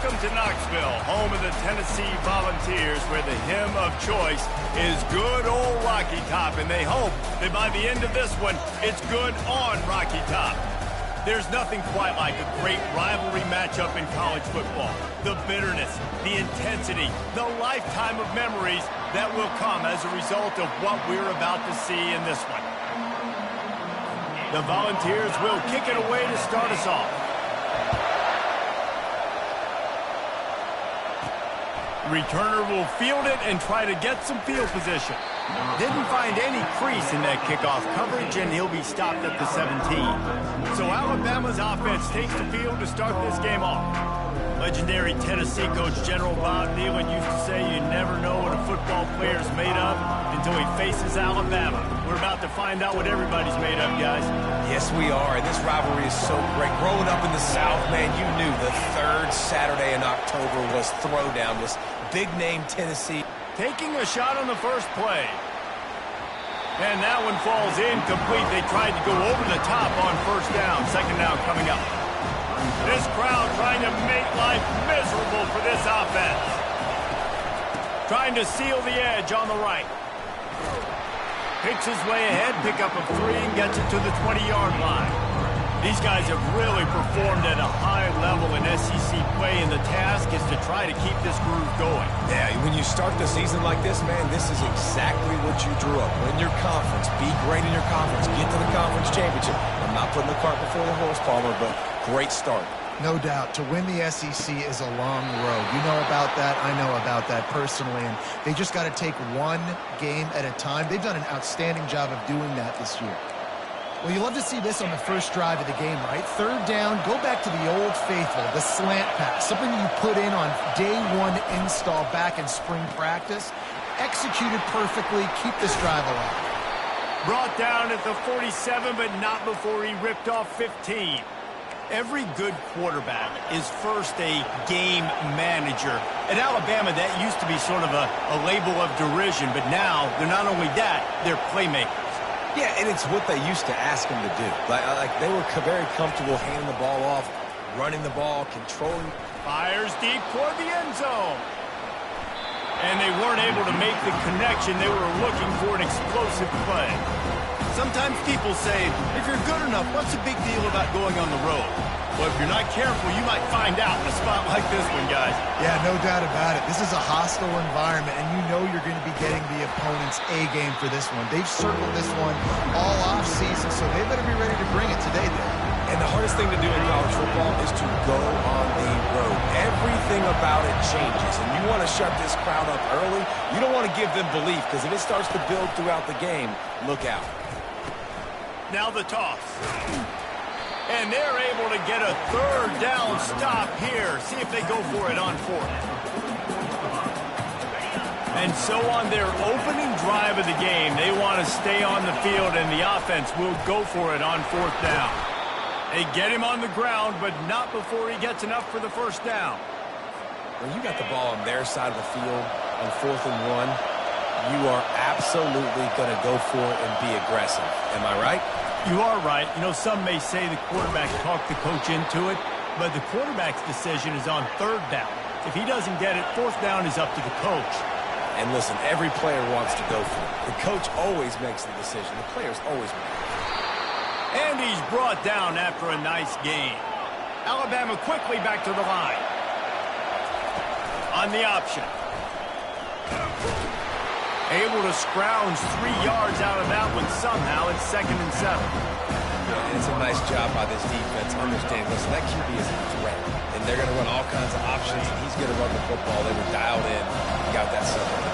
Welcome to Knoxville, home of the Tennessee Volunteers, where the hymn of choice is good old Rocky Top, and they hope that by the end of this one, it's good on Rocky Top. There's nothing quite like a great rivalry matchup in college football. The bitterness, the intensity, the lifetime of memories that will come as a result of what we're about to see in this one. The Volunteers will kick it away to start us off. Returner will field it and try to get some field position. Didn't find any crease in that kickoff coverage, and he'll be stopped at the 17. So Alabama's offense takes the field to start this game off. Legendary Tennessee coach General Bob Neyland used to say you never know what a football player's made of until he faces Alabama. We're about to find out what everybody's made of, guys. Yes, we are, and this rivalry is so great. Growing up in the South, man, you knew the third Saturday in October was Throwdown, was big-name Tennessee. Taking a shot on the first play. And that one falls incomplete. They tried to go over the top on first down. Second down coming up. This crowd trying to make life miserable for this offense. Trying to seal the edge on the right. Picks his way ahead, pick up a 3, and gets it to the 20-yard line. These guys have really performed at a high level in SEC play, and the task is to try to keep this groove going. Yeah, when you start the season like this, man, this is exactly what you drew up. Win your conference, be great in your conference, get to the conference championship. I'm not putting the cart before the horse, Palmer, but great start. No doubt. To win the SEC is a long road. You know about that. I know about that personally. And they just got to take one game at a time. They've done an outstanding job of doing that this year. Well, you love to see this on the first drive of the game, right? Third down, go back to the old faithful, the slant pass, something you put in on day one install back in spring practice. Executed perfectly. Keep this drive alive. Brought down at the 47, but not before he ripped off 15. Every good quarterback is first a game manager. At Alabama, that used to be sort of a label of derision, but now they're not only that, they're playmakers. Yeah, and it's what they used to ask them to do. Like they were very comfortable handing the ball off, running the ball, controlling. Fires deep toward the end zone. And they weren't able to make the connection. They were looking for an explosive play. Sometimes people say, if you're good enough, what's the big deal about going on the road? Well, if you're not careful, you might find out in a spot like this one, guys. Yeah, no doubt about it. This is a hostile environment, and you know you're going to be getting the opponent's A-game for this one. They've circled this one all off-season, so they better be ready to bring it today, then. And the hardest thing to do in college football is to go on the road. Everything about it changes, and you want to shut this crowd up early. You don't want to give them belief, because if it starts to build throughout the game, look out. Now the toss. And they're able to get a third down stop here. See if they go for it on fourth. And so on their opening drive of the game, they want to stay on the field, and the offense will go for it on fourth down. They get him on the ground, but not before he gets enough for the first down. When you got the ball on their side of the field on 4th and 1, you are absolutely going to go for it and be aggressive. Am I right? You are right. You know, some may say the quarterback talked the coach into it, but the quarterback's decision is on third down. If he doesn't get it, fourth down is up to the coach. And listen, every player wants to go for it. The coach always makes the decision. The players always make it. And he's brought down after a nice gain. Alabama quickly back to the line. On the option. Able to scrounge 3 yards out of that one somehow. It's 2nd and 7. And it's a nice job by this defense. Understand, listen, that QB is a threat. And they're going to run all kinds of options, and he's going to run the football. They were dialed in. Got that something.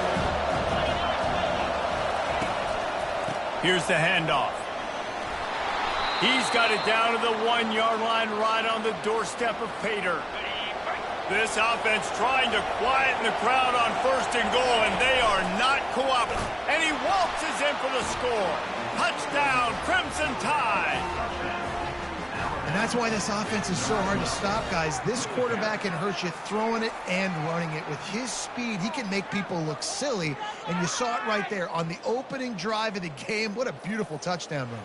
Here's the handoff. He's got it down to the 1-yard line right on the doorstep of Pater. This offense trying to quieten the crowd on 1st and goal, and they are not cooperating. And he waltzes in for the score. Touchdown, Crimson Tide. And that's why this offense is so hard to stop, guys. This quarterback can hurt you throwing it and running it. With his speed, he can make people look silly, and you saw it right there on the opening drive of the game. What a beautiful touchdown run.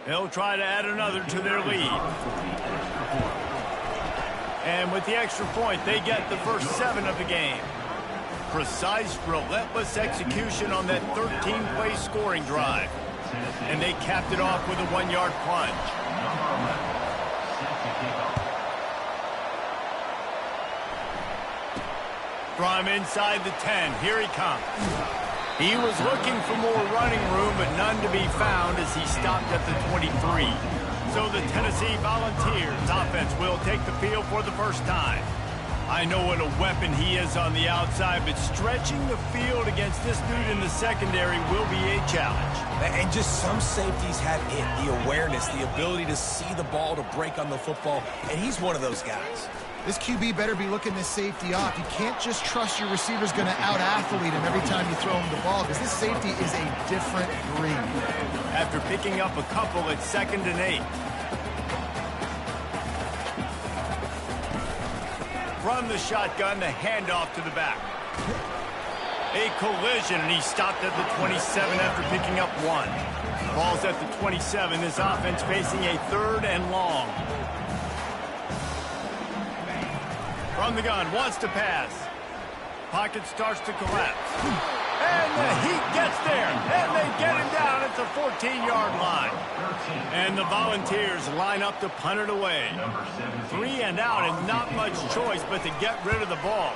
They'll try to add another to their lead. And with the extra point, they get the first 7 of the game. Precise, relentless execution on that 13-play scoring drive. And they capped it off with a 1-yard plunge. From inside the 10, here he comes. He was looking for more running room, but none to be found as he stopped at the 23. So the Tennessee Volunteers offense will take the field for the first time. I know what a weapon he is on the outside, but stretching the field against this dude in the secondary will be a challenge. And just some safeties have it, the awareness, the ability to see the ball, to break on the football, and he's one of those guys. This QB better be looking this safety off. You can't just trust your receiver's going to out-athlete him every time you throw him the ball, because this safety is a different breed. After picking up a couple at 2nd and 8. From the shotgun, the handoff to the back. A collision, and he stopped at the 27 after picking up 1. Ball's at the 27. This offense facing a 3rd and long. From the gun, wants to pass. Pocket starts to collapse. And the heat gets there, and they get him down at the 14-yard line. And the Volunteers line up to punt it away. 3 and out, and not much choice but to get rid of the ball.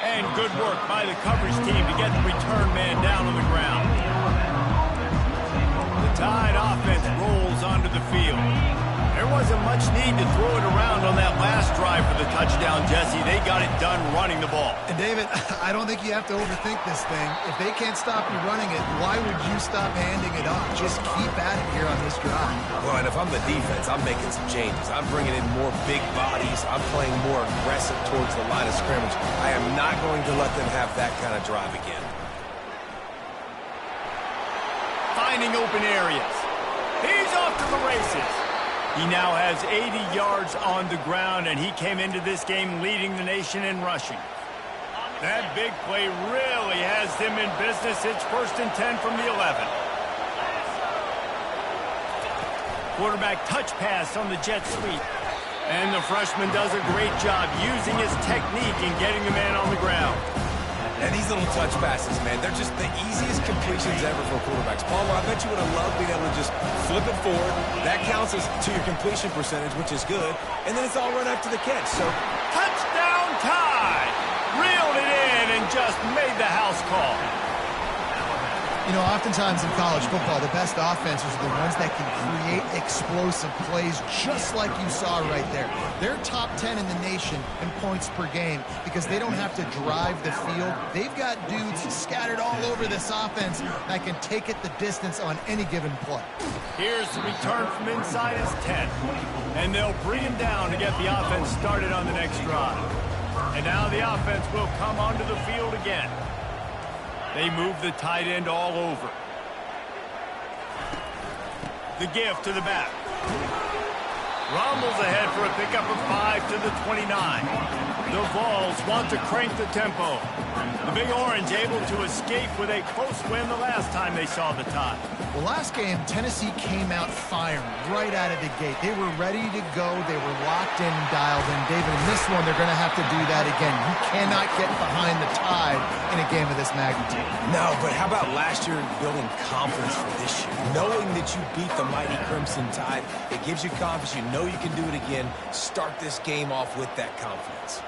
And good work by the coverage team to get the return man down on the ground. The Tide offense rolls onto the field. There wasn't much need to throw it around on that last drive for the touchdown, Jesse. They got it done running the ball. And, David, I don't think you have to overthink this thing. If they can't stop you running it, why would you stop handing it off? Just keep at it here on this drive. Well, and if I'm the defense, I'm making some changes. I'm bringing in more big bodies. I'm playing more aggressive towards the line of scrimmage. I am not going to let them have that kind of drive again. Finding open areas. He's off to the races. He now has 80 yards on the ground, and he came into this game leading the nation in rushing. That big play really has them in business. It's 1st and 10 from the 11. Quarterback touch pass on the jet sweep. And the freshman does a great job using his technique and getting the man on the ground. And these little touch passes, man, they're just the easiest completions ever for quarterbacks. Palmer, I bet you would have loved being able to just flip it forward. That counts as to your completion percentage, which is good. And then it's all run after the catch. So, touchdown Tide! Reeled it in and just made the house call. You know, oftentimes in college football, the best offenses are the ones that can create explosive plays just like you saw right there. They're top 10 in the nation in points per game because they don't have to drive the field. They've got dudes scattered all over this offense that can take it the distance on any given play. Here's the return from inside his 10. And they'll bring him down to get the offense started on the next drive. And now the offense will come onto the field again. They move the tight end all over. The give to the back. Rumbles ahead for a pickup of 5 to the 29. The Vols want to crank the tempo. The Big Orange able to escape with a close win the last time they saw the Tide. Well, last game, Tennessee came out firing right out of the gate. They were ready to go. They were locked in and dialed in. David, in this one, they're going to have to do that again. You cannot get behind the Tide in a game of this magnitude. No, but how about last year building confidence for this year? Knowing that you beat the mighty Crimson Tide, it gives you confidence. You know you can do it again. Start this game off with that confidence.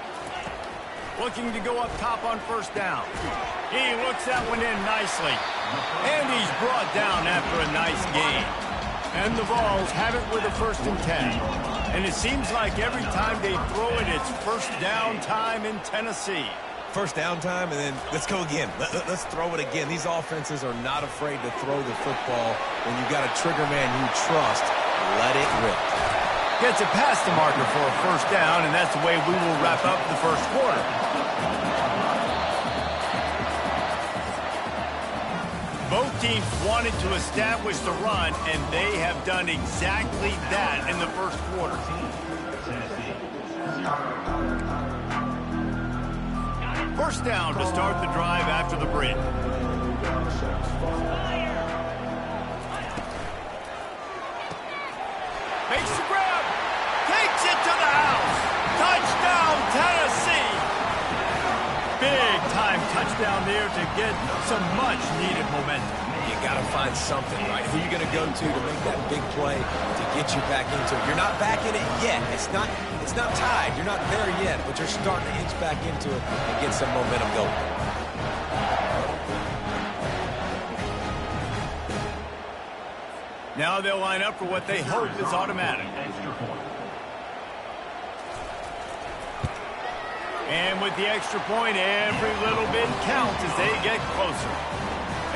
Looking to go up top on 1st down. He looks that one in nicely. And he's brought down after a nice gain. And the Vols have it with a 1st and 10. And it seems like every time they throw it, it's 1st down time in Tennessee. 1st down time, and then let's go again. Let's throw it again. These offenses are not afraid to throw the football. When you've got a trigger man you trust, let it rip. Gets it past the marker for a 1st down, and that's the way we will wrap up the 1st quarter. Both teams wanted to establish the run, and they have done exactly that in the 1st quarter. First down to start the drive after the break. Makes the grab. Takes it to the house. Touchdown, Tennessee. Big-time touchdown there to get some much-needed momentum. You got to find something, right? Who are you going to go to make that big play to get you back into it? You're not back in it yet. It's not tied. You're not there yet, but you're starting to inch back into it and get some momentum going. Now they'll line up for what they hope is automatic. And with the extra point, every little bit counts as they get closer.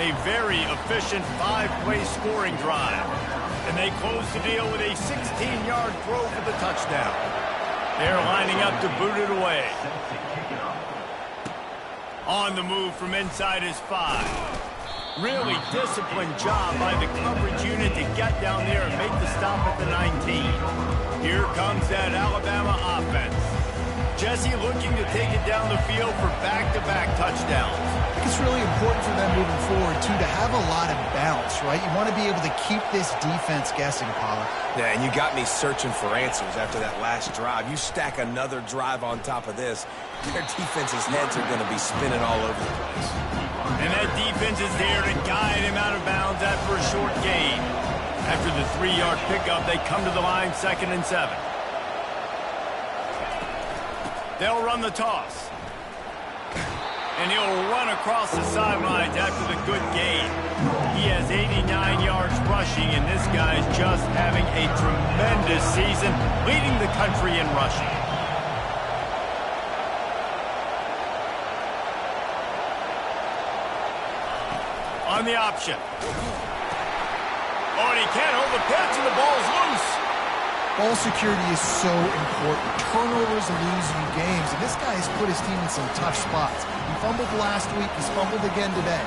A very efficient 5-play scoring drive. And they close the deal with a 16-yard throw for the touchdown. They're lining up to boot it away. On the move from inside his 5. Really disciplined job by the coverage unit to get down there and make the stop at the 19. Here comes that Alabama offense. Jesse looking to take it down the field for back-to-back touchdowns. I think it's really important for them moving forward, too, to have a lot of bounce, right? You want to be able to keep this defense guessing, Pollard. Yeah, and you got me searching for answers after that last drive. You stack another drive on top of this, their defense's heads are going to be spinning all over the place. And that defense is there to guide him out of bounds after a short gain. After the 3-yard pickup, they come to the line 2nd and 7. They'll run the toss. And he'll run across the sidelines after the good gain. He has 89 yards rushing, and this guy's just having a tremendous season, leading the country in rushing. On the option. Oh, and he can't hold the pitch, and the ball's loose. Ball security is so important. Turnovers lose you games, and this guy has put his team in some tough spots. He fumbled last week. He's fumbled again today.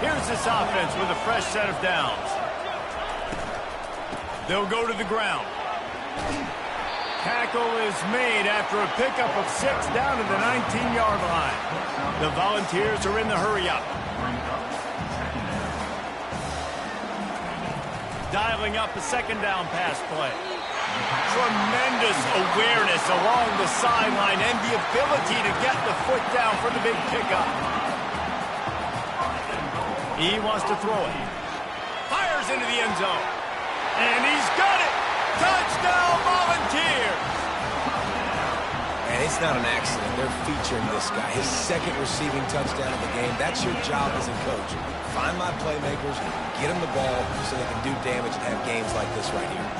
Here's this offense with a fresh set of downs. They'll go to the ground. Tackle is made after a pickup of 6 down to the 19-yard line. The Volunteers are in the hurry-up. Dialing up a 2nd down pass play. Tremendous awareness along the sideline and the ability to get the foot down for the big pickup. He wants to throw it. Fires into the end zone. And he's got it. Touchdown, Volunteers. And it's not an accident. They're featuring this guy. His 2nd receiving touchdown of the game. That's your job as a coach. Find my playmakers, get them the ball so they can do damage and have games like this right here.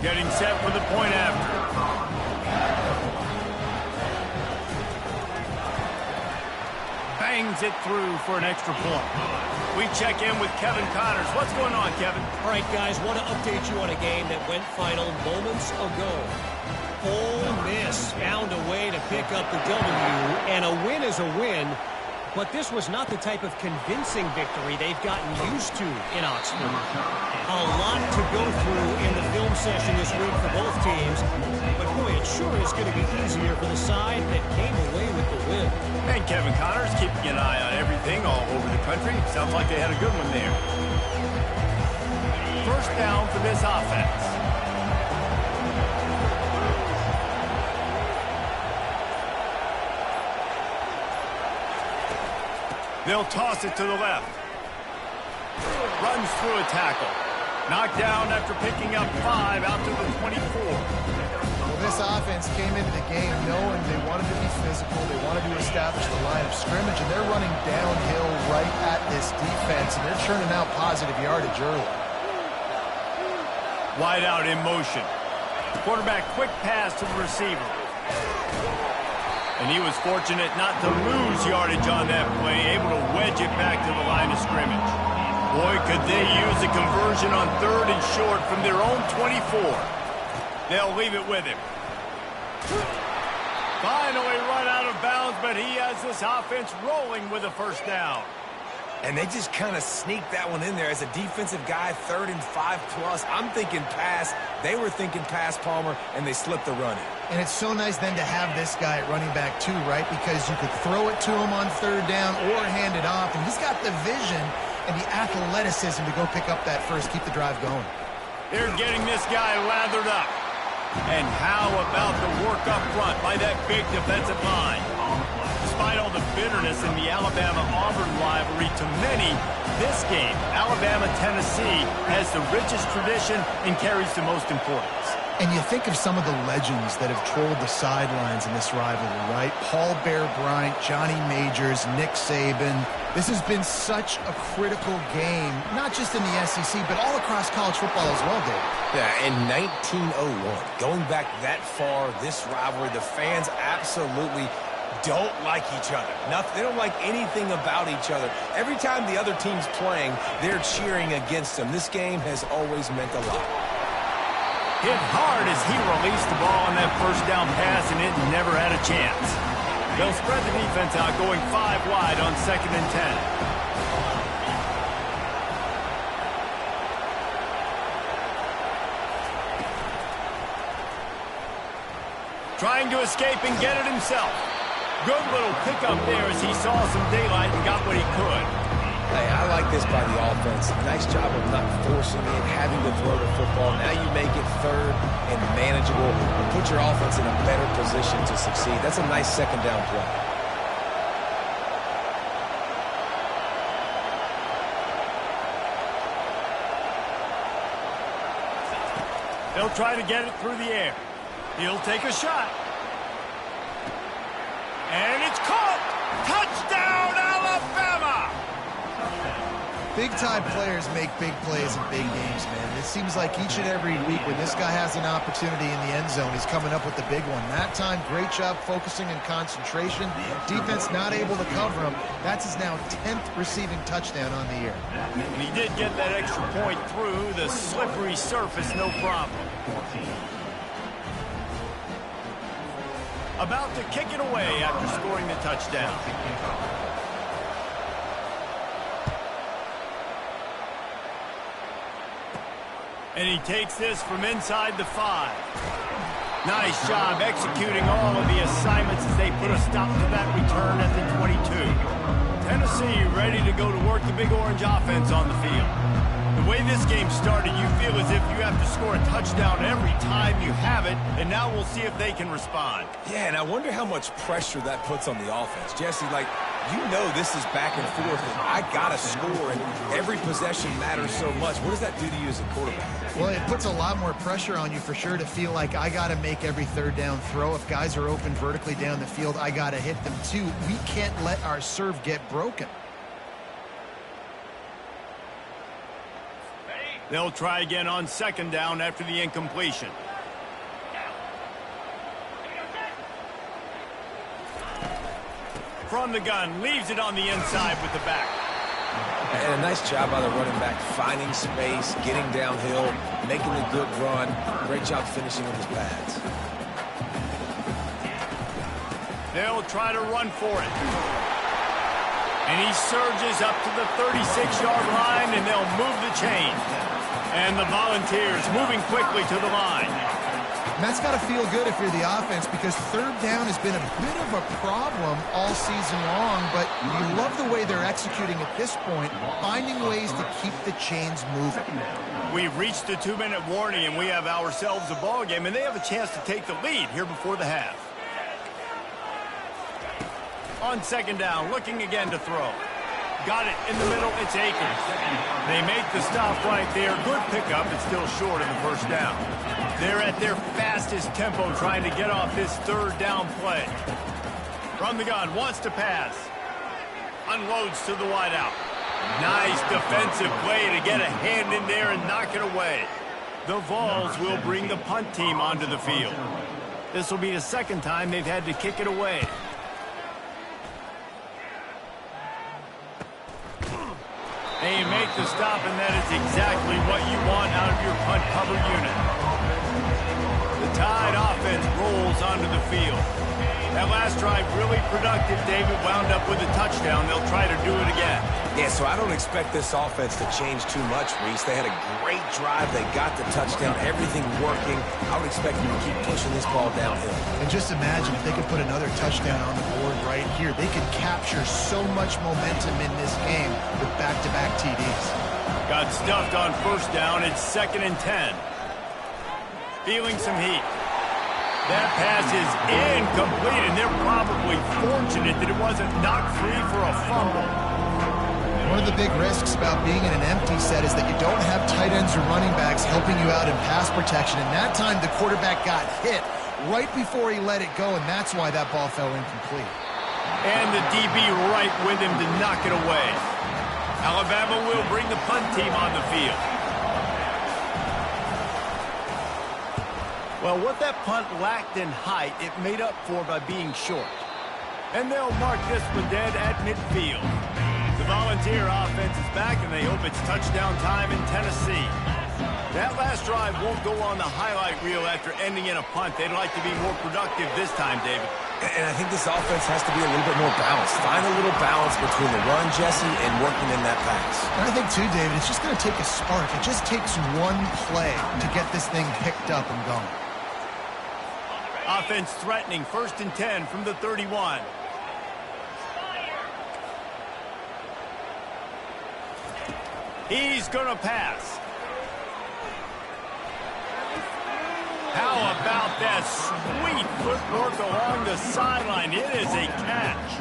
Getting set for the point after. Bangs it through for an extra point. We check in with Kevin Connors. What's going on, Kevin? All right, guys, want to update you on a game that went final moments ago. Ole Miss found a way to pick up the W, and a win is a win, but this was not the type of convincing victory they've gotten used to in Oxford. A lot to go through in the film session this week for both teams, but boy, it sure is going to be easier for the side that came away with the win. And Kevin Connors keeping an eye on everything all over the country. Sounds like they had a good one there. 1st down for this offense. They'll toss it to the left. Runs through a tackle. Knocked down after picking up 5 out to the 24. Well, this offense came into the game knowing they wanted to be physical. They wanted to establish the line of scrimmage, and they're running downhill right at this defense, and they're churning out positive yardage early. Wide out in motion. Quarterback quick pass to the receiver. And he was fortunate not to lose yardage on that play, able to wedge it back to the line of scrimmage. Boy, could they use a conversion on 3rd and short from their own 24. They'll leave it with him. Finally run out of bounds, but he has this offense rolling with a 1st down. And they just kind of sneaked that one in there. As a defensive guy, 3rd and 5+. I'm thinking pass. They were thinking pass, Palmer, and they slipped the run in. And it's so nice then to have this guy at running back too, right? Because you could throw it to him on 3rd down or hand it off. And he's got the vision and the athleticism to go pick up that first, keep the drive going. They're getting this guy lathered up. And how about the work up front by that big defensive line? Despite all the bitterness in the Alabama-Auburn rivalry, to many, this game, Alabama-Tennessee, has the richest tradition and carries the most importance. And you think of some of the legends that have trolled the sidelines in this rivalry, right? Paul Bear Bryant, Johnny Majors, Nick Saban. This has been such a critical game, not just in the SEC, but all across college football as well, Dave. Yeah, in 1901, going back that far, this rivalry, the fans absolutely don't like each other. They don't like anything about each other. Every time the other team's playing, they're cheering against them. This game has always meant a lot. Hit hard as he released the ball on that first down pass, and it never had a chance. They'll spread the defense out, going 5 wide on 2nd and 10. Trying to escape and get it himself. Good little pickup there as he saw some daylight and got what he could. Hey, I like this by the offense. Nice job of not forcing it, having to throw the football. Now you make it 3rd and manageable and put your offense in a better position to succeed. That's a nice 2nd down play. They'll try to get it through the air. He'll take a shot. And it's caught! Touchdown, Alabama! Big-time players make big plays in big games, man. It seems like each and every week when this guy has an opportunity in the end zone, he's coming up with the big one. That time, great job focusing and concentration. Defense not able to cover him. That's his now 10th receiving touchdown on the year. And he did get that extra point through the slippery surface, no problem. About to kick it away after scoring the touchdown. And he takes this from inside the 5. Nice job executing all of the assignments as they put a stop to that return at the 22. Tennessee ready to go to work the Big Orange offense on the field. The way this game started, you feel as if you have to score a touchdown every time you have it, and now we'll see if they can respond. Yeah, and I wonder how much pressure that puts on the offense. Jesse, you know this is back and forth, and I got to score, and every possession matters so much. What does that do to you as a quarterback? Well, it puts a lot more pressure on you for sure to feel like I got to make every 3rd down throw. If guys are open vertically down the field, I got to hit them too. We can't let our serve get broken. They'll try again on 2nd down after the incompletion. From the gun, leaves it on the inside with the back. And a nice job by the running back, finding space, getting downhill, making a good run. Great job finishing with his pads. They'll try to run for it. And he surges up to the 36-yard line, and they'll move the chain. And the Volunteers moving quickly to the line. And that's got to feel good if you're the offense, because 3rd down has been a bit of a problem all season long, but you love the way they're executing at this point, finding ways to keep the chains moving. We've reached the 2-minute warning, and we have ourselves a ball game, and they have a chance to take the lead here before the half. On 2nd down, looking again to throw. Got it in the middle, it's Akers. They make the stop right there. Good pickup, but still short of the 1st down. They're at their fastest tempo trying to get off this 3rd down play. From the gun, wants to pass. Unloads to the wideout. Nice defensive play to get a hand in there and knock it away. The Vols will bring the punt team onto the field. This will be the 2nd time they've had to kick it away. They make the stop, and that is exactly what you want out of your punt cover unit. The Tide offense rolls onto the field. That last drive really productive. David wound up with a touchdown. They'll try to do it again. Yeah, so I don't expect this offense to change too much, Reese. They had a great drive. They got the touchdown. Everything working. I would expect them to keep pushing this ball downhill. And just imagine if they could put another touchdown on the board right here. They could capture so much momentum in this game with back-to-back TDs. Got stuffed on first down. It's 2nd and 10. Feeling some heat. That pass is incomplete, and they're probably fortunate that it wasn't knocked free for a fumble. One of the big risks about being in an empty set is that you don't have tight ends or running backs helping you out in pass protection. And that time, the quarterback got hit right before he let it go, and that's why that ball fell incomplete. And the DB right with him to knock it away. Alabama will bring the punt team on the field. Well, what that punt lacked in height, it made up for by being short. And they'll mark this one dead at midfield. The Volunteer offense is back, and they hope it's touchdown time in Tennessee. That last drive won't go on the highlight reel after ending in a punt. They'd like to be more productive this time, David. And I think this offense has to be a little bit more balanced. Find a little balance between the run, Jesse, and working in that pass. And I think, too, David, it's just going to take a spark. It just takes one play to get this thing picked up and going. Offense threatening, 1st and 10 from the 31. He's going to pass. How about that sweet footwork along the sideline? It is a catch.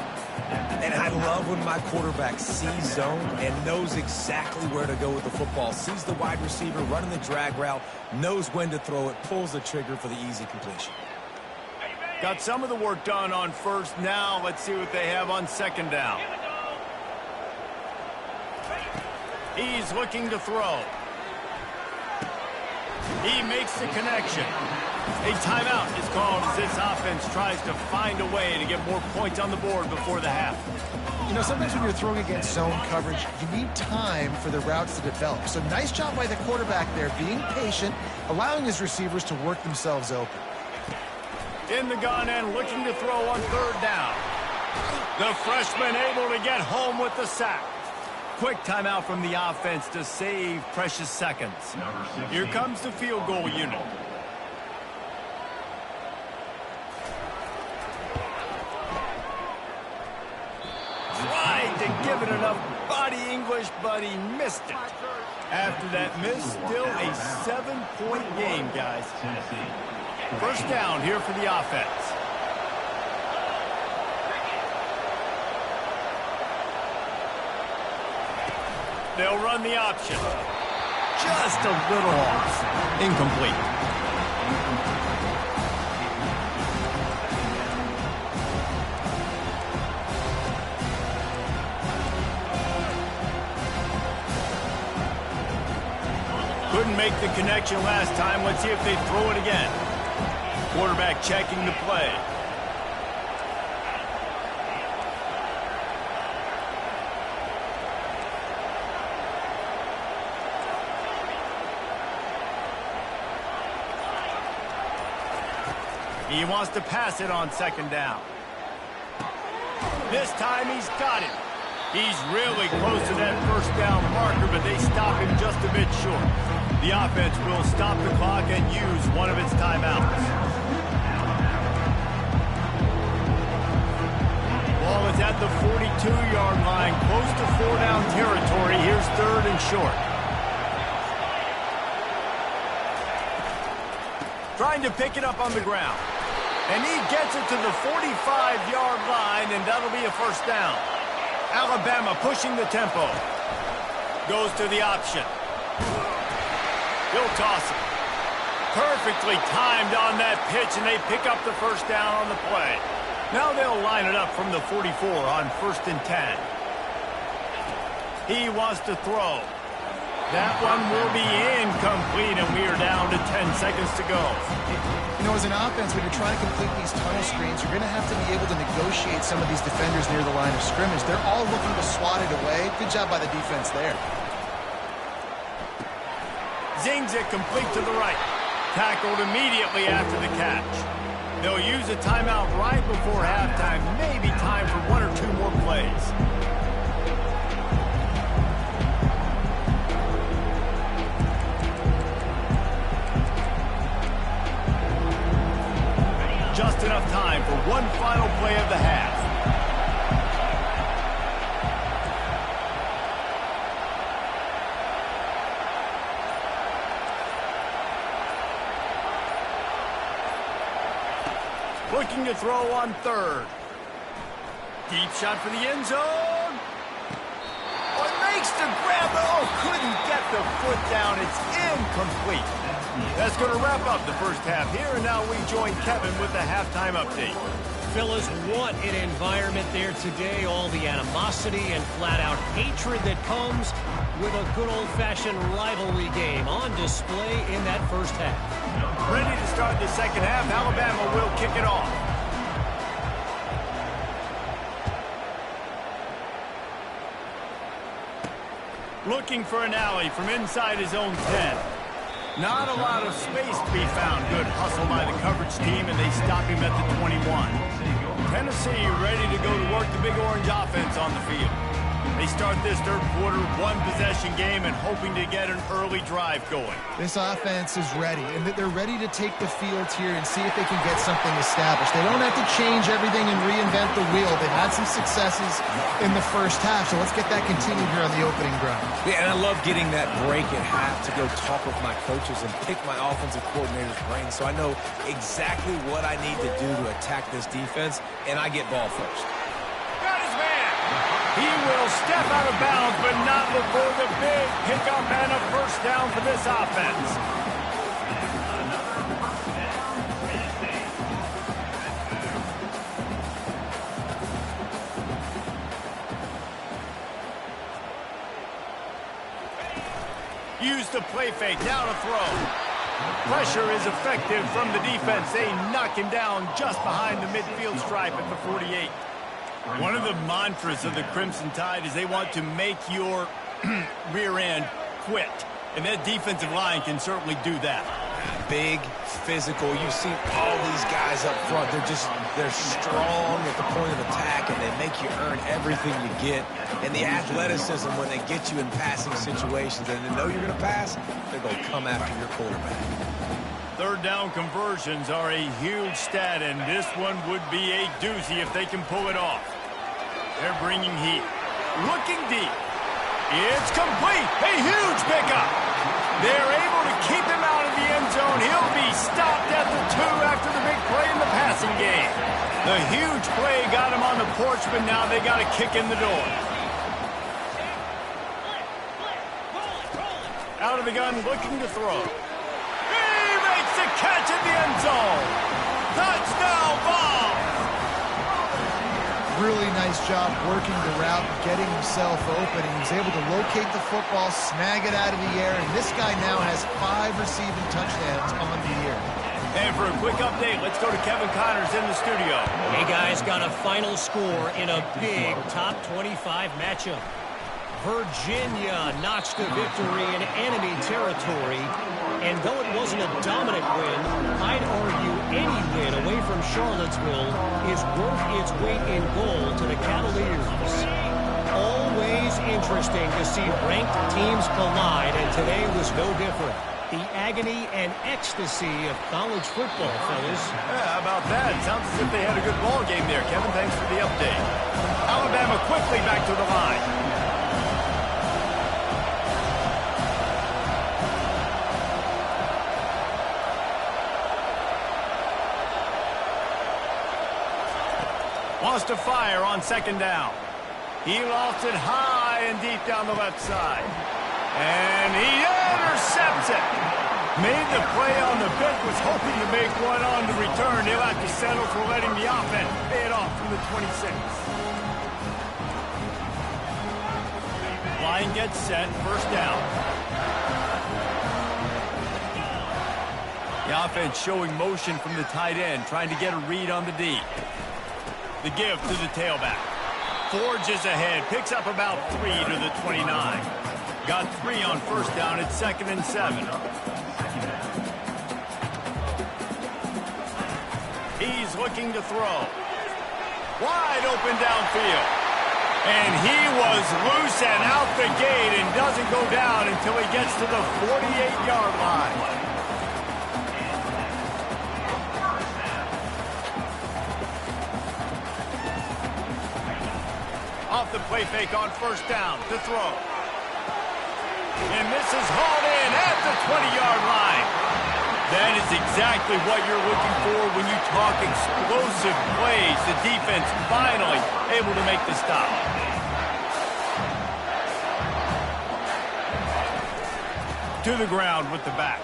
And I love when my quarterback sees zone and knows exactly where to go with the football. Sees the wide receiver running the drag route, knows when to throw it, pulls the trigger for the easy completion. Got some of the work done on first. Now let's see what they have on 2nd down. He's looking to throw. He makes the connection. A timeout is called as this offense tries to find a way to get more points on the board before the half. You know, sometimes when you're throwing against zone coverage, you need time for the routes to develop. So nice job by the quarterback there, being patient, allowing his receivers to work themselves open. In the gun and looking to throw on 3rd down. The freshman able to get home with the sack. Quick timeout from the offense to save precious seconds. Here comes the field goal unit. Tried to give it enough body English, but he missed it. After that miss, still a 7-point game, guys. 1st down here for the offense. They'll run the option. Just a little off. Incomplete. Couldn't make the connection last time. Let's see if they throw it again. Quarterback checking the play. He wants to pass it on 2nd down. This time he's got it. He's really close to that 1st down marker, but they stop him just a bit short. The offense will stop the clock and use one of its timeouts. Ball is at the 42-yard line, close to 4-down territory. Here's 3rd and short. Trying to pick it up on the ground. And he gets it to the 45-yard line, and that'll be a 1st down. Alabama pushing the tempo. Goes to the option. He'll toss it. Perfectly timed on that pitch, and they pick up the 1st down on the play. Now they'll line it up from the 44 on 1st and 10. He wants to throw. That one will be incomplete, and we are down to 10 seconds to go. You know, as an offense, when you're trying to complete these tunnel screens, you're going to have to be able to negotiate some of these defenders near the line of scrimmage. They're all looking to swat it away. Good job by the defense there. Zings it complete to the right. Tackled immediately after the catch. They'll use a timeout right before halftime. Maybe time for one or two more plays. Just enough time for one final play of the half. Looking to throw on third. Deep shot for the end zone. Oh, makes the grab. Oh, couldn't get the foot down. It's incomplete. That's going to wrap up the first half here, and now we join Kevin with the halftime update. Fellas, what an environment there today. All the animosity and flat-out hatred that comes with a good old-fashioned rivalry game on display in that first half. Ready to start the second half. Alabama will kick it off. Looking for an alley from inside his own 10. Not a lot of space to be found. Good hustle by the coverage team, and they stop him at the 21. Tennessee ready to go to work the Big Orange offense on the field. They start this third quarter, one-possession game, and hoping to get an early drive going. This offense is ready, and they're ready to take the field here and see if they can get something established. They don't have to change everything and reinvent the wheel. They've had some successes in the first half, so let's get that continued here on the opening drive. Yeah, and I love getting that break at half to go talk with my coaches and pick my offensive coordinator's brain so I know exactly what I need to do to attack this defense, and I get ball first. Got his man. He will step out of bounds, but not before the big pickup and a first down for this offense. Use the play fake, now to throw. Pressure is effective from the defense. They knock him down just behind the midfield stripe at the 48. One of the mantras of the Crimson Tide is they want to make your rear end quit. And that defensive line can certainly do that. Big, physical. You see all these guys up front. They're strong at the point of attack, and they make you earn everything you get. And the athleticism when they get you in passing situations and they know you're going to pass, they're going to come after your quarterback. Third down conversions are a huge stat, and this one would be a doozy if they can pull it off. They're bringing heat. Looking deep. It's complete. A huge pickup. They're able to keep him out of the end zone. He'll be stopped at the 2 after the big play in the passing game. The huge play got him on the porch, but now they got a kick in the door. Out of the gun, looking to throw. The catch in the end zone. Touchdown, Vols. Really nice job working the route, getting himself open. He was able to locate the football, snag it out of the air, and this guy now has 5 receiving touchdowns on the year. And for a quick update, let's go to Kevin Connors in the studio. Hey, guys, got a final score in a big top 25 matchup. Virginia notched a victory in enemy territory, and though it wasn't a dominant win, I'd argue any win away from Charlottesville is worth its weight in gold to the Cavaliers. Always interesting to see ranked teams collide, and today was no different. The agony and ecstasy of college football, fellas. Yeah, how about that? Sounds as if they had a good ball game there. Kevin, thanks for the update. Alabama quickly back to the line. Wants to fire on second down. He lost it high and deep down the left side. And he intercepts it. Made the play on the pick, was hoping to make one on the return. He'll have to settle for letting the offense pay it off from the 26. Line gets set, first down. The offense showing motion from the tight end, trying to get a read on the D. The give to the tailback. Forges ahead, picks up about 3 to the 29. Got 3 on first down at 2nd and 7. He's looking to throw. Wide open downfield. And he was loose and out the gate and doesn't go down until he gets to the 48-yard line. Off the play fake on first down to throw. And this is hauled in at the 20-yard line. That is exactly what you're looking for when you talk explosive plays. The defense finally able to make the stop. To the ground with the back.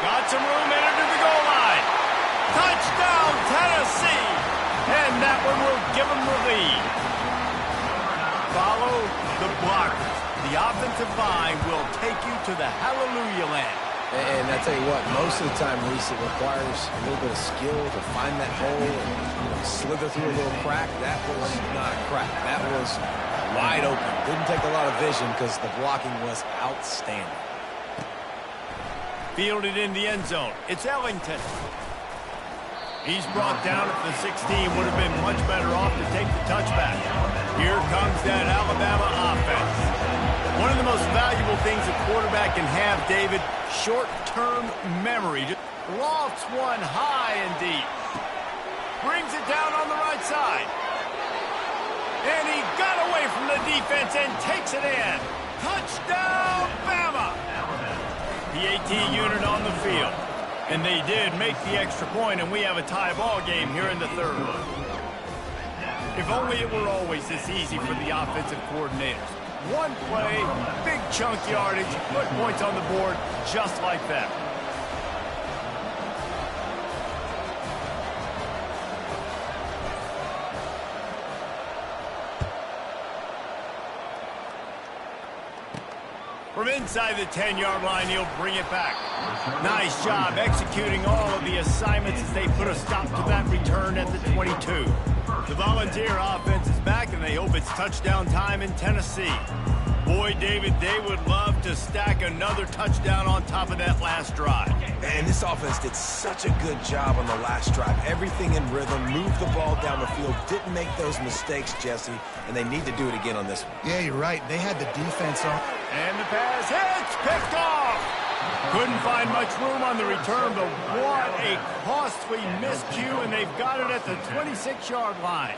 Got some room, entered to the goal line. Touchdown, Tennessee! And that one will give them the lead. Follow the blockers. The offensive line will take you to the hallelujah land. And I tell you what, most of the time, Reese, it requires a little bit of skill to find that hole and slither through a little crack. That was not a crack. That was wide open. Didn't take a lot of vision because the blocking was outstanding. Fielded in the end zone. It's Ellington. He's brought down at the 16. Would have been much better off to take the touchback. Here comes that Alabama offense. One of the most valuable things a quarterback can have, David, short-term memory. Just lofts one high and deep. Brings it down on the right side. And he got away from the defense and takes it in. Touchdown, Bama! The 18 unit on the field. And they did make the extra point, and we have a tie ball game here in the third. If only it were always this easy for the offensive coordinators. One play, big chunk yardage, put points on the board just like that. From inside the 10-yard line, he'll bring it back. Nice job executing all of the assignments as they put a stop to that return at the 22. The Volunteer offense is back, and they hope it's touchdown time in Tennessee. Boy, David, they would love to stack another touchdown on top of that last drive. And this offense did such a good job on the last drive. Everything in rhythm, moved the ball down the field, didn't make those mistakes, Jesse, and they need to do it again on this one. Yeah, you're right. They had the defense on. And the pass hits, picked off. Couldn't find much room on the return, but what a costly miscue, and they've got it at the 26-yard line.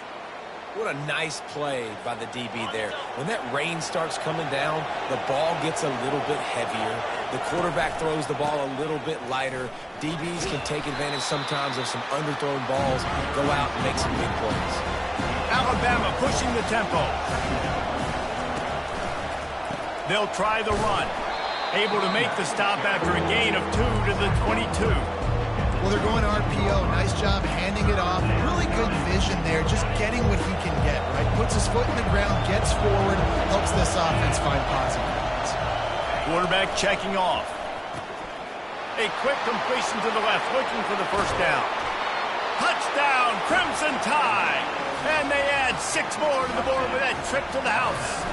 What a nice play by the DB there. When that rain starts coming down, the ball gets a little bit heavier. The quarterback throws the ball a little bit lighter. DBs can take advantage sometimes of some underthrown balls, go out and make some big plays. Alabama pushing the tempo. They'll try the run. Able to make the stop after a gain of 2 to the 22. Well, they're going RPO. Nice job handing it off. Really good vision there, just getting what he can get, right? Puts his foot in the ground, gets forward, helps this offense find positive points. Quarterback checking off. A quick completion to the left, looking for the first down. Touchdown, Crimson Tide! And they add 6 more to the board with that trip to the house.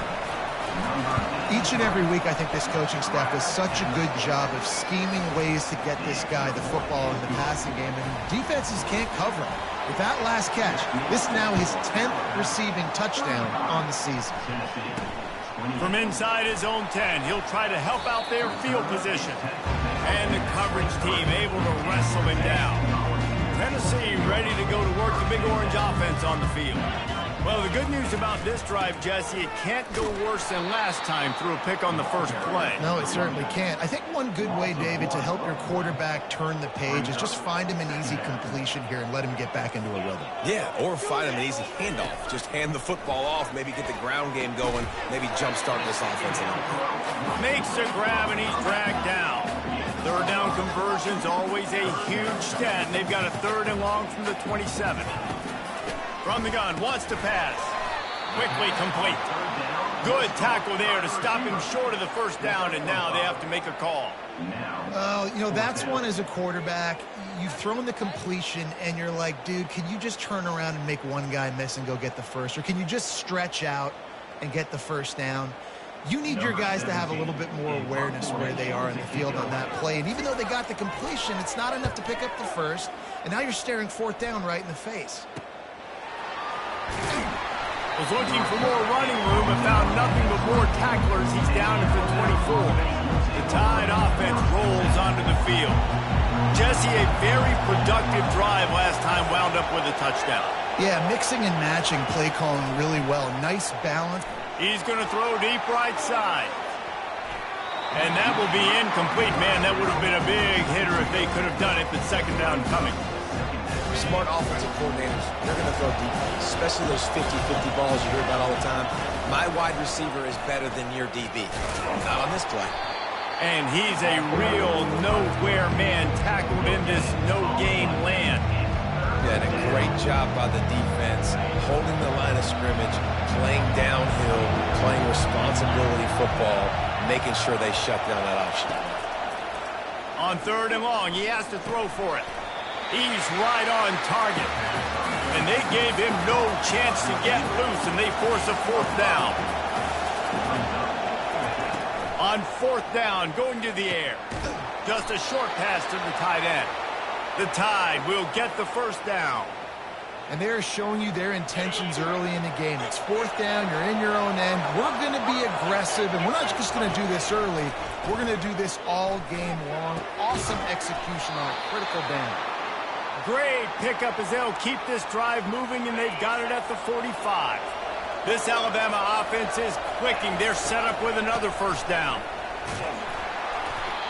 Each and every week, I think this coaching staff does such a good job of scheming ways to get this guy the football in the passing game, and defenses can't cover him. With that last catch, this is now his 10th receiving touchdown on the season. From inside his own 10, he'll try to help out their field position. And the coverage team able to wrestle him down. Tennessee ready to go to work the Big Orange offense on the field. Well, the good news about this drive, Jesse, it can't go worse than last time through a pick on the first play. No, it certainly can't. I think one good way, David, to help your quarterback turn the page is just find him an easy completion here and let him get back into a rhythm. Yeah, or find him an easy handoff. Just hand the football off, maybe get the ground game going, maybe jumpstart this offense a little bit. Makes a grab, and he's dragged down. Third down conversion's always a huge stat, and they've got a 3rd and long from the 27. From the gun, wants to pass. Quickly complete. Good tackle there to stop him short of the first down, and now they have to make a call. You know, that's one as a quarterback. You've thrown the completion, and you're like, dude, can you just turn around and make one guy miss and go get the first? Or can you just stretch out and get the first down? You need your guys to have a little bit more awareness where they are in the field on that play. And even though they got the completion, it's not enough to pick up the first. And now you're staring fourth down right in the face. Was looking for more running room and found nothing but more tacklers. He's down at the 24. The Tide offense rolls onto the field. Jesse, a very productive drive last time, wound up with a touchdown. Yeah, mixing and matching play calling really well. Nice balance. He's going to throw deep right side. And that will be incomplete. Man, that would have been a big hitter if they could have done it, but second down coming. Smart offensive coordinators, they're going to throw deep, especially those 50-50 balls you hear about all the time. My wide receiver is better than your DB. Not on this play. And he's a real nowhere man tackled in this no-game land. Yeah, and a great job by the defense, holding the line of scrimmage, playing downhill, playing responsibility football, making sure they shut down that option. On third and long, he has to throw for it. He's right on target. And they gave him no chance to get loose, and they force a fourth down. On fourth down, going to the air. Just a short pass to the tight end. The Tide will get the first down. And they're showing you their intentions early in the game. It's fourth down, you're in your own end. We're going to be aggressive, and we're not just going to do this early. We're going to do this all game long. Awesome execution on a critical down. Great pickup as they'll keep this drive moving, and they've got it at the 45. This Alabama offense is clicking. They're set up with another first down.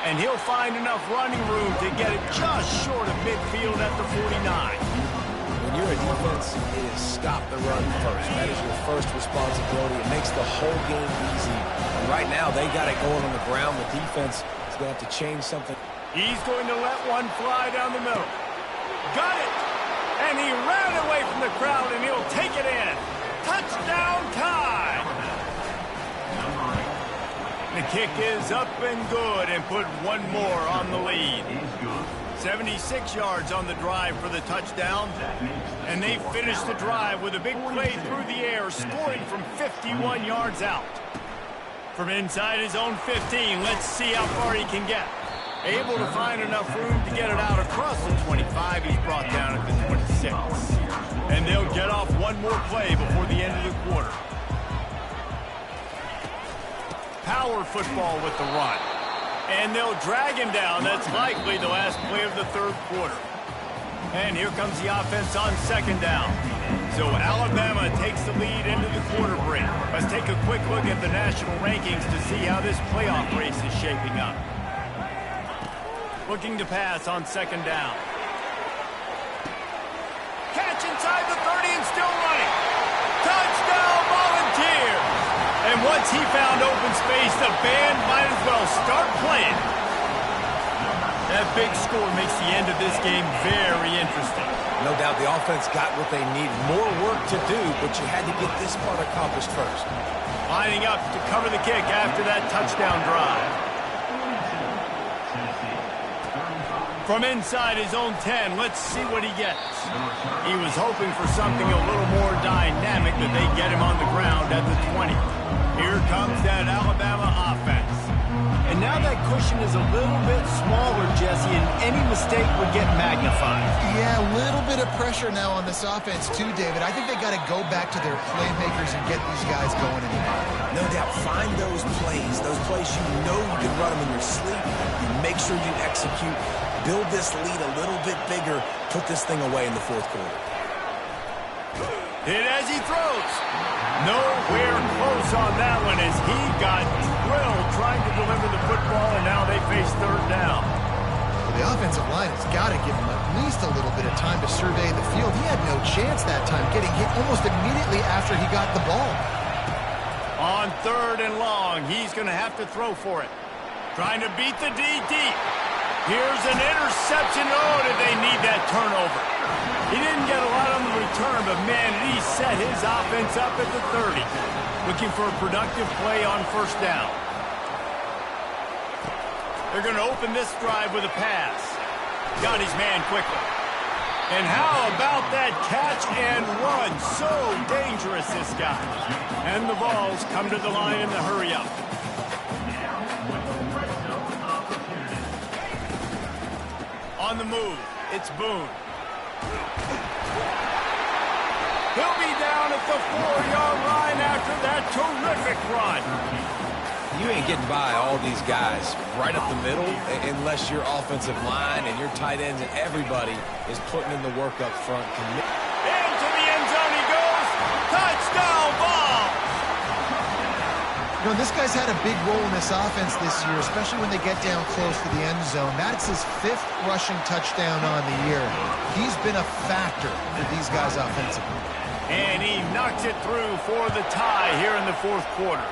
And he'll find enough running room to get it just short of midfield at the 49. When you're a defense, it is stop the run first. That is your first responsibility. It makes the whole game easy. And right now, they got it going on the ground. The defense is going to have to change something. He's going to let one fly down the middle. Got it! And he ran away from the crowd, and he'll take it in. Touchdown Tide! The kick is up and good, and put one more on the lead. 76 yards on the drive for the touchdown. And they finish the drive with a big play through the air, scoring from 51 yards out. From inside his own 15, let's see how far he can get. Able to find enough room to get it out across the 25. He's brought down at the 26. And they'll get off one more play before the end of the quarter. Power football with the run. And they'll drag him down. That's likely the last play of the third quarter. And here comes the offense on second down. So Alabama takes the lead into the quarter break. Let's take a quick look at the national rankings to see how this playoff race is shaping up. Looking to pass on second down. Catch inside the 30 and still running. Touchdown Volunteers! And once he found open space, the band might as well start playing. That big score makes the end of this game very interesting. No doubt the offense got what they need. More work to do, but you had to get this part accomplished first. Lining up to cover the kick after that touchdown drive. From inside his own 10, let's see what he gets. He was hoping for something a little more dynamic, but they get him on the ground at the 20. Here comes that Alabama offense. And now that cushion is a little bit smaller, Jesse, and any mistake would get magnified. Yeah, a little bit of pressure now on this offense too, David. I think they got to go back to their playmakers and get these guys going in the game. No doubt, find those plays you know you can run them in your sleep. You make sure you execute. Build this lead a little bit bigger. Put this thing away in the fourth quarter. Hit as he throws. Nowhere close on that one as he got drilled trying to deliver the football, and now they face third down. Well, the offensive line has got to give him at least a little bit of time to survey the field. He had no chance that time, getting hit almost immediately after he got the ball. On third and long, he's going to have to throw for it. Trying to beat the D deep. Here's an interception. Oh, did they need that turnover? He didn't get a lot on the return, but man, he set his offense up at the 30. Looking for a productive play on first down. They're going to open this drive with a pass. Got his man quickly. And how about that catch and run? So dangerous, this guy. And the Vols come to the line in the hurry up. On the move, it's Boone. He'll be down at the 4-yard line after that terrific run. You ain't getting by all these guys right up the middle unless your offensive line and your tight ends and everybody is putting in the work up front. Into the end zone he goes. Touchdown, Vols! You know, this guy's had a big role in this offense this year, especially when they get down close to the end zone. That's his 5th rushing touchdown on the year. He's been a factor for these guys offensively. And he knocks it through for the tie here in the 4th quarter.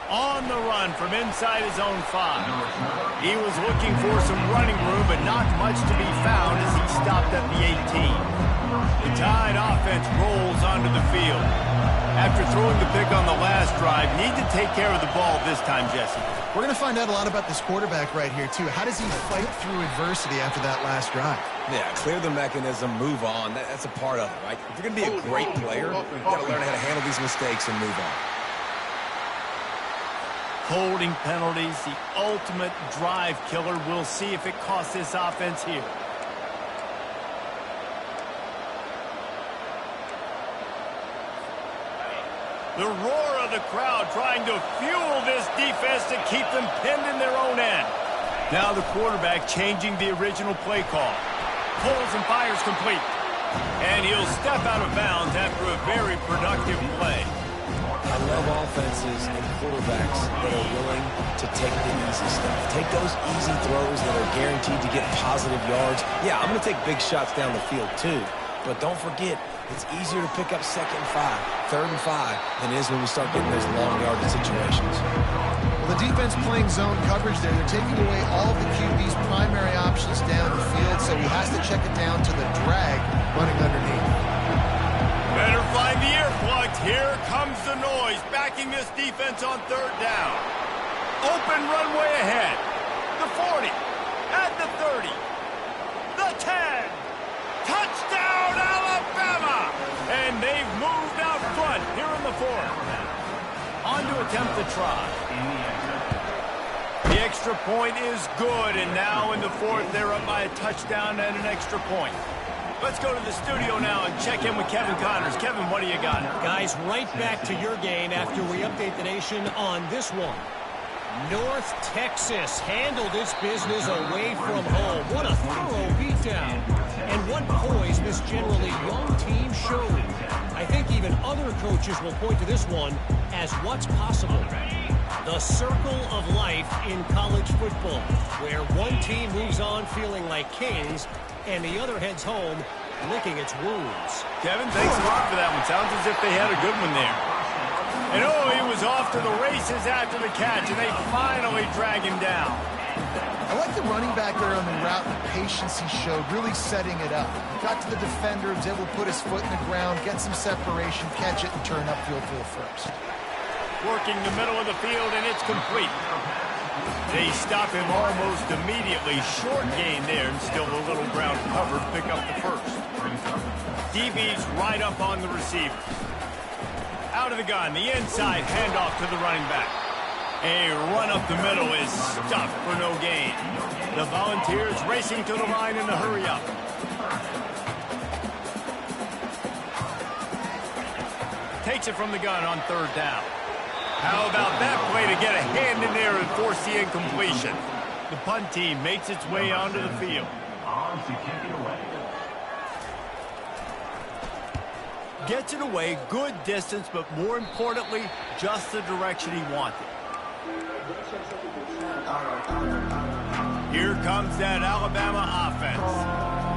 On the run from inside his own 5. He was looking for some running room, but not much to be found as he stopped at the 18. The Tide offense rolls onto the field. After throwing the pick on the last drive, need to take care of the ball this time, Jesse. We're going to find out a lot about this quarterback right here, too. How does he fight through adversity after that last drive? Yeah, clear the mechanism, move on. That's a part of it, right? If you're going to be a great player, you've got to learn how to handle these mistakes and move on. Holding penalties, the ultimate drive killer. We'll see if it costs this offense here. The roar of the crowd trying to fuel this defense to keep them pinned in their own end. Now the quarterback changing the original play call. Pulls and fires complete. And he'll step out of bounds after a very productive play. I love offenses and quarterbacks that are willing to take the easy stuff. Take those easy throws that are guaranteed to get positive yards. Yeah, I'm going to take big shots down the field too. But don't forget, it's easier to pick up 2nd and 5, 3rd and 5 than it is when we start getting those long yardage situations. Well, the defense playing zone coverage there. They're taking away all of the QB's primary options down the field, so he has to check it down to the drag running underneath. Better find the earplugs. Here comes the noise, backing this defense on 3rd down. Open runway ahead. The 40, at the 30, the 10. Touchdown, Alabama! And they've moved out front here in the 4th. On to attempt the try. The extra point is good, and now in the 4th, they're up by a touchdown and an extra point. Let's go to the studio now and check in with Kevin Connors. Kevin, what do you got? Guys, right back to your game after we update the nation on this one. North Texas handled its business away from home. What a thorough beatdown. And what poise this generally young team showed. I think even other coaches will point to this one as what's possible. The circle of life in college football, where one team moves on feeling like kings and the other heads home licking its wounds. Kevin, thanks a lot for that one. Sounds as if they had a good one there. And oh, he was off to the races after the catch, and they finally drag him down. I like the running back there on the route and the patience he showed, really setting it up. He got to the defender, was able to put his foot in the ground, get some separation, catch it, and turn upfield for the first. Working the middle of the field, and it's complete. They stop him almost immediately. Short gain there, and still a little ground covered. Pick up the first. DB's right up on the receiver. Out of the gun, the inside handoff to the running back. A run up the middle is stuffed for no gain. The Volunteers racing to the line in the hurry up. Takes it from the gun on 3rd down. How about that play to get a hand in there and force the incompletion? The punt team makes its way onto the field. Gets it away, good distance, but more importantly, just the direction he wanted. Here comes that Alabama offense.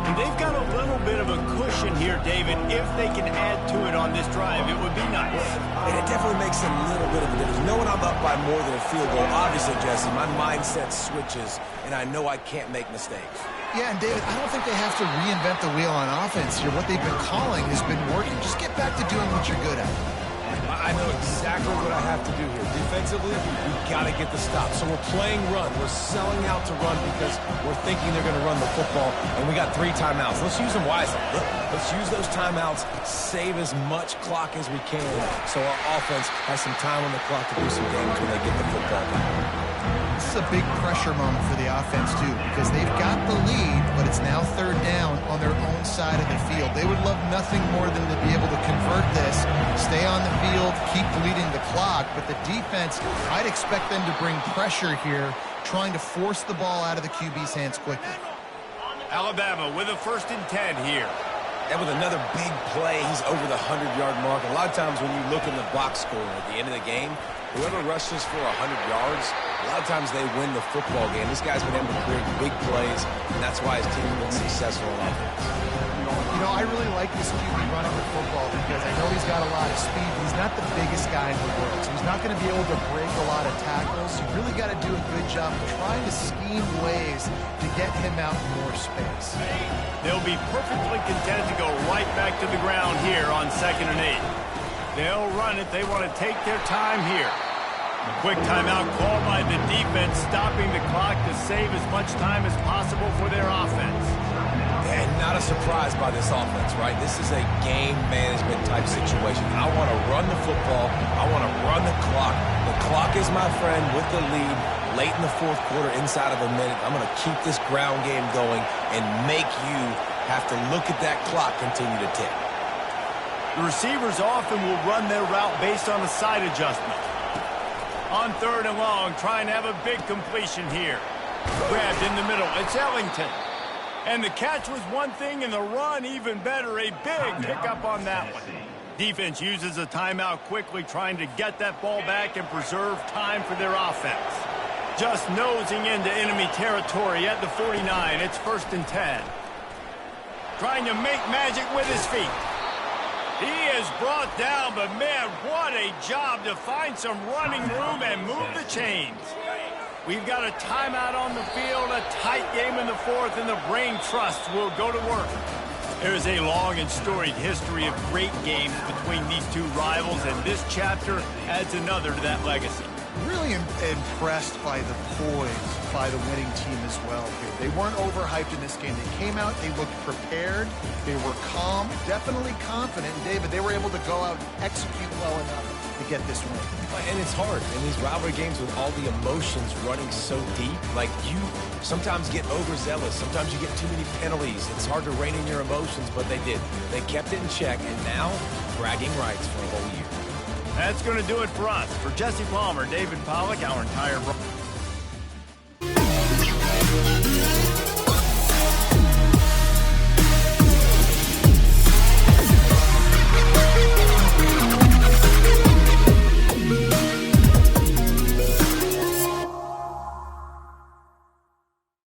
And they've got a little bit of a cushion here, David. If they can add to it on this drive, it would be nice. And it definitely makes a little bit of a difference. Knowing I'm up by more than a field goal, obviously, Jesse, my mindset switches, and I know I can't make mistakes. Yeah, and David, I don't think they have to reinvent the wheel on offense here. What they've been calling has been working. Just get back to doing what you're good at. I I know exactly what I have to do here. Defensively, we've got to get the stop. So we're playing run. We're selling out to run because we're thinking they're going to run the football, and we got 3 timeouts. Let's use them wisely. Let's use those timeouts, save as much clock as we can so our offense has some time on the clock to do some damage when they get the football back. This is a big pressure moment for the offense, too, because they've got the lead, but it's now 3rd down on their own side of the field. They would love nothing more than to be able to convert this, stay on the field, keep bleeding the clock, but the defense, I'd expect them to bring pressure here, trying to force the ball out of the QB's hands quickly. Alabama with a 1st and 10 here. And with another big play, he's over the 100-yard mark. A lot of times when you look in the box score at the end of the game, whoever rushes for 100 yards, a lot of times they win the football game. This guy's been able to create big plays, and that's why his team has been successful on offense. You know, I really like this QB running the football because I know he's got a lot of speed. He's not the biggest guy in the world, so he's not going to be able to break a lot of tackles. You really got to do a good job trying to scheme ways to get him out in more space. They'll be perfectly content to go right back to the ground here on 2nd and 8. They'll run it. They want to take their time here. A quick timeout called by the defense, stopping the clock to save as much time as possible for their offense. And not a surprise by this offense, right? This is a game management type situation. I want to run the football. I want to run the clock. The clock is my friend with the lead. Late in the 4th quarter, inside of a minute, I'm going to keep this ground game going and make you have to look at that clock continue to tick. The receivers often will run their route based on a side adjustment. On 3rd and long, trying to have a big completion here. Grabbed in the middle. It's Ellington. And the catch was one thing, and the run even better. A big pickup on that one. Defense uses a timeout quickly, trying to get that ball back and preserve time for their offense. Just nosing into enemy territory at the 49. It's 1st and 10. Trying to make magic with his feet. He is brought down, but man, what a job to find some running room and move the chains. We've got a timeout on the field, a tight game in the 4th, and the brain trust will go to work. There's a long and storied history of great games between these 2 rivals, and this chapter adds another to that legacy. Really impressed by the poise by the winning team as well here. They weren't overhyped in this game. They came out, they looked prepared, they were calm, definitely confident. And David, they were able to go out and execute well enough to get this win. And it's hard in these rivalry games with all the emotions running so deep. Like, you sometimes get overzealous. Sometimes you get too many penalties. It's hard to rein in your emotions, but they did. They kept it in check, and now bragging rights for a whole year. That's going to do it for us. For Jesse Palmer, David Pollack, our entire